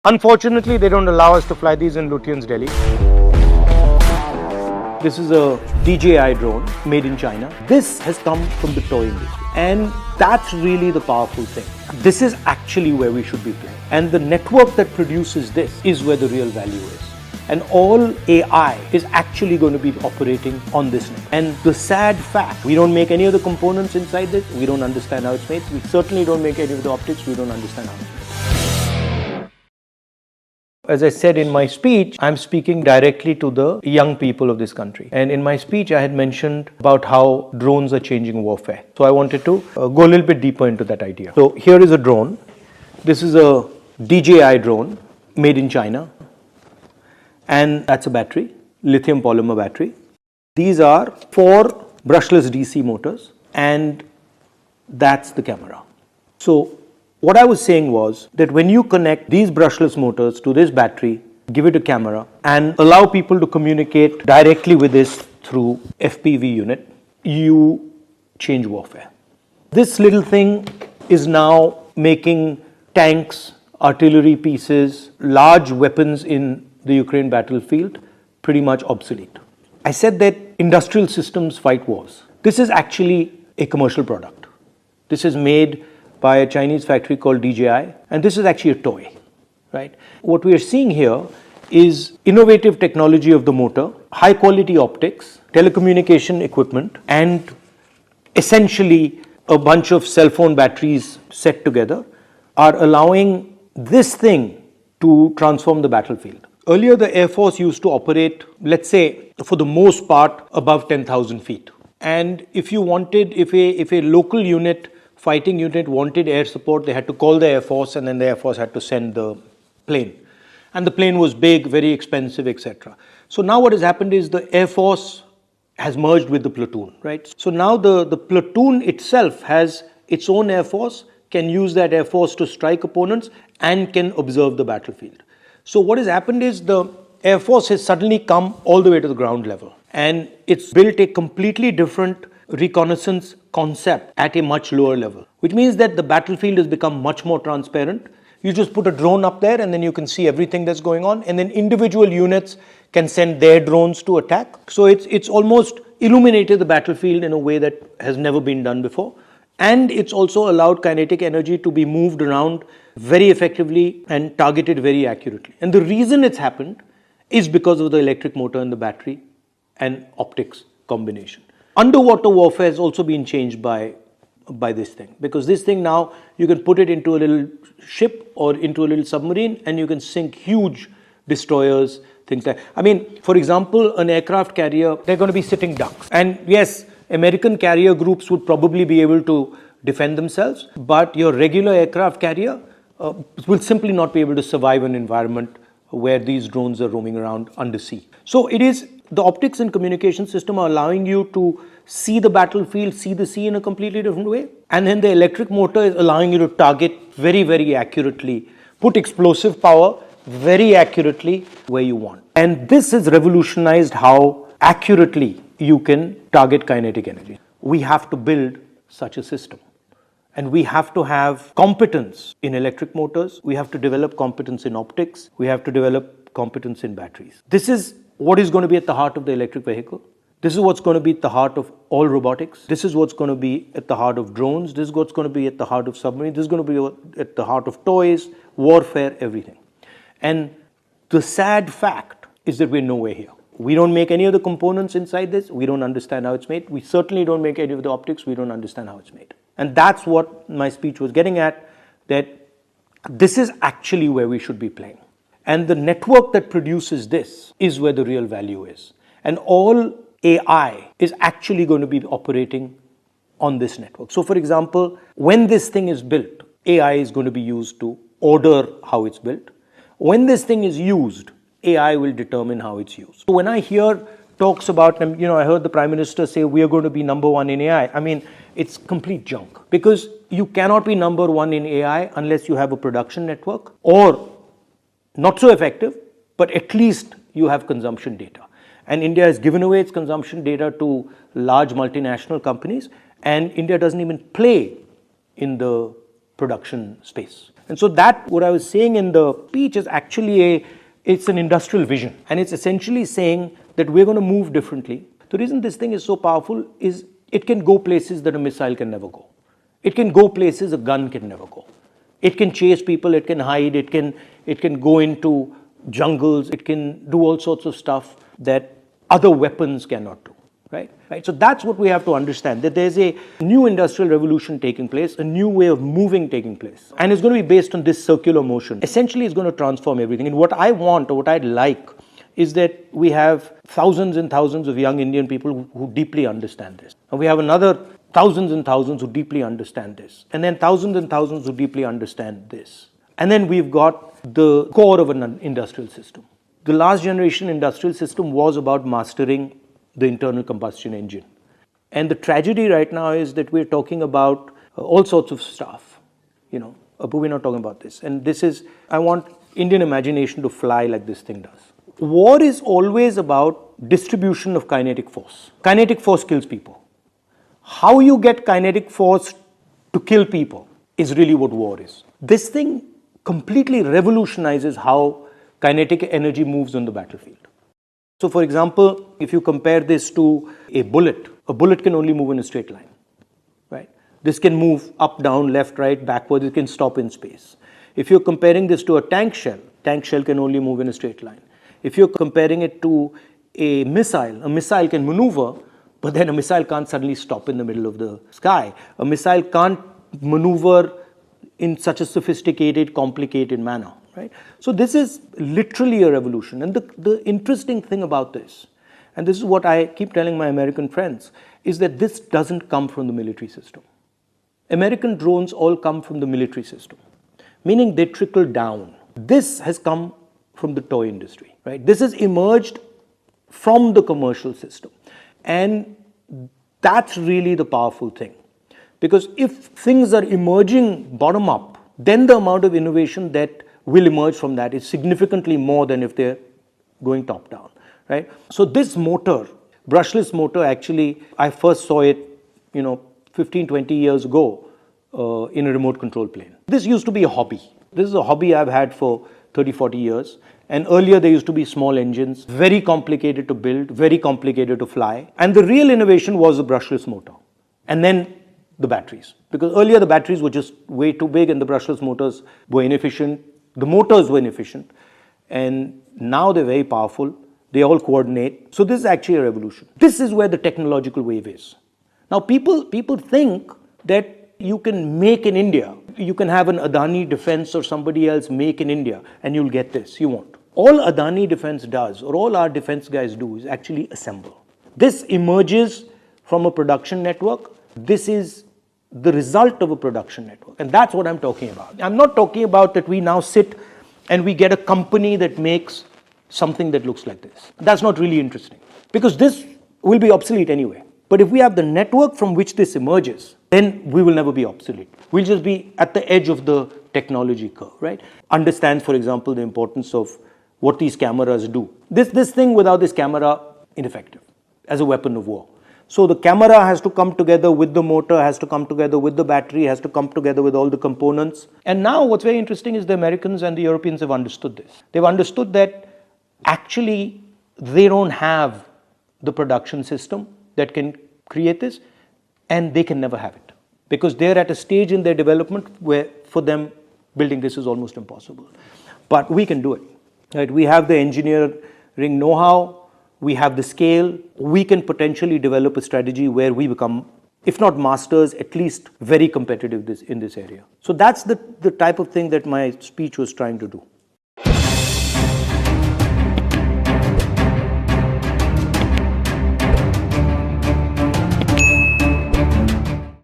Unfortunately, they don't allow us to fly these in Lutyens, Delhi. This is a DJI drone made in China. This has come from the toy industry, and that's really the powerful thing. This is actually where we should be playing. And the network that produces this is where the real value is. And all AI is actually going to be operating on this net. And the sad fact, we don't make any of the components inside this. We don't understand how it's made. We certainly don't make any of the optics. We don't understand how it's made. As I said in my speech, I'm speaking directly to the young people of this country. And in my speech, I had mentioned about how drones are changing warfare. So I wanted to go a little bit deeper into that idea. So here is a drone. This is a DJI drone made in China. And that's a battery, lithium polymer battery. These are 4 brushless DC motors, and that's the camera. So what I was saying was that when you connect these brushless motors to this battery, give it a camera, and allow people to communicate directly with this through FPV unit, you change warfare. This little thing is now making tanks, artillery pieces, large weapons in the Ukraine battlefield pretty much obsolete. I said that industrial systems fight wars. This is actually a commercial product. This is made by a Chinese factory called DJI, and this is actually a toy, right? What we are seeing here is innovative technology of the motor, high quality optics, telecommunication equipment, and essentially a bunch of cell phone batteries set together are allowing this thing to transform the battlefield. Earlier, the Air Force used to operate, let's say, for the most part, above 10,000 feet. And if you wanted, if a local unit, fighting unit wanted air support, they had to call the Air Force, and then the Air Force had to send the plane. And the plane was big, very expensive, etc. So now what has happened is the Air Force has merged with the platoon, right? So now the platoon itself has its own Air Force, can use that Air Force to strike opponents, and can observe the battlefield. So what has happened is the Air Force has suddenly come all the way to the ground level, and it's built a completely different reconnaissance concept at a much lower level, which means that the battlefield has become much more transparent. You just put a drone up there and then you can see everything that's going on, and then individual units can send their drones to attack. So it's almost illuminated the battlefield in a way that has never been done before. And it's also allowed kinetic energy to be moved around very effectively and targeted very accurately. And the reason it's happened is because of the electric motor and the battery and optics combination. Underwater warfare has also been changed by this thing, because this thing now you can put it into a little ship or into a little submarine and you can sink huge destroyers, things like, I mean, for example, an aircraft carrier, they're going to be sitting ducks. And yes, American carrier groups would probably be able to defend themselves, but your regular aircraft carrier will simply not be able to survive an environment where these drones are roaming around undersea. So it is, the optics and communication system are allowing you to see the battlefield, see the sea in a completely different way. And then the electric motor is allowing you to target very, very accurately, put explosive power very accurately where you want. And this has revolutionized how accurately you can target kinetic energy. We have to build such a system. And we have to have competence in electric motors. We have to develop competence in optics. We have to develop competence in batteries. This is what is going to be at the heart of the electric vehicle. This is what's going to be at the heart of all robotics. This is what's going to be at the heart of drones. This is what's going to be at the heart of submarines. This is going to be at the heart of toys, warfare, everything. And the sad fact is that we're nowhere here. We don't make any of the components inside this. We don't understand how it's made. We certainly don't make any of the optics. We don't understand how it's made. And that's what my speech was getting at, that this is actually where we should be playing. And the network that produces this is where the real value is. And all AI is actually going to be operating on this network. So for example, when this thing is built, AI is going to be used to order how it's built. When this thing is used, AI will determine how it's used. So when I hear talks about, I heard the Prime Minister say we are going to be number one in AI. I mean, it's complete junk, because you cannot be number one in AI unless you have a production network, or not so effective, but at least you have consumption data. And India has given away its consumption data to large multinational companies, and India doesn't even play in the production space. And so that, what I was saying in the speech is actually it's an industrial vision. And it's essentially saying that we're going to move differently. The reason this thing is so powerful is it can go places that a missile can never go. It can go places a gun can never go. It can chase people, it can hide, it can go into jungles, it can do all sorts of stuff that other weapons cannot do. Right? So that's what we have to understand, that there's a new industrial revolution taking place, a new way of moving taking place. And it's going to be based on this circular motion. Essentially, it's going to transform everything. And what I want, or what I'd like, is that we have thousands and thousands of young Indian people who deeply understand this. And we have another thousands and thousands who deeply understand this. And then thousands and thousands who deeply understand this. And then we've got the core of an industrial system. The last generation industrial system was about mastering the internal combustion engine. And the tragedy right now is that we're talking about all sorts of stuff, but we're not talking about this. And this is, I want Indian imagination to fly like this thing does. War is always about distribution of kinetic force. Kinetic force kills people. How you get kinetic force to kill people is really what war is. This thing completely revolutionizes how kinetic energy moves on the battlefield. So for example, if you compare this to a bullet can only move in a straight line, right? This can move up, down, left, right, backwards, it can stop in space. If you're comparing this to a tank shell can only move in a straight line. If you're comparing it to a missile can maneuver, but then a missile can't suddenly stop in the middle of the sky. A missile can't maneuver in such a sophisticated, complicated manner. Right? So this is literally a revolution. And the interesting thing about this, and this is what I keep telling my American friends, is that this doesn't come from the military system. American drones all come from the military system, meaning they trickle down. This has come from the toy industry. Right? This has emerged from the commercial system. And that's really the powerful thing. Because if things are emerging bottom up, then the amount of innovation that will emerge from that is significantly more than if they're going top down, right? So this motor, brushless motor, actually, I first saw it, 15, 20 years ago in a remote control plane. This used to be a hobby. This is a hobby I've had for 30, 40 years. And earlier there used to be small engines, very complicated to build, very complicated to fly. And the real innovation was the brushless motor. And then the batteries. Because earlier the batteries were just way too big and the brushless motors were inefficient. The motors were inefficient, and now they're very powerful. They all coordinate. So this is actually a revolution. This is where the technological wave is. Now people think that you can make in India. You can have an Adani Defense or somebody else make in India and you'll get this. You won't. All Adani Defense does, or all our defense guys do, is actually assemble. This emerges from a production network. This is the result of a production network. And that's what I'm talking about. I'm not talking about that we now sit and we get a company that makes something that looks like this. That's not really interesting, because this will be obsolete anyway. But if we have the network from which this emerges, then we will never be obsolete. We'll just be at the edge of the technology curve, right? Understands, for example, the importance of what these cameras do. This thing without this camera, ineffective as a weapon of war. So the camera has to come together with the motor, has to come together with the battery, has to come together with all the components. And now what's very interesting is the Americans and the Europeans have understood this. They've understood that actually they don't have the production system that can create this, and they can never have it. Because they're at a stage in their development where for them building this is almost impossible. But we can do it. Right? We have the engineering know-how. We have the scale. We can potentially develop a strategy where we become, if not masters, at least very competitive in this area. So that's the type of thing that my speech was trying to do.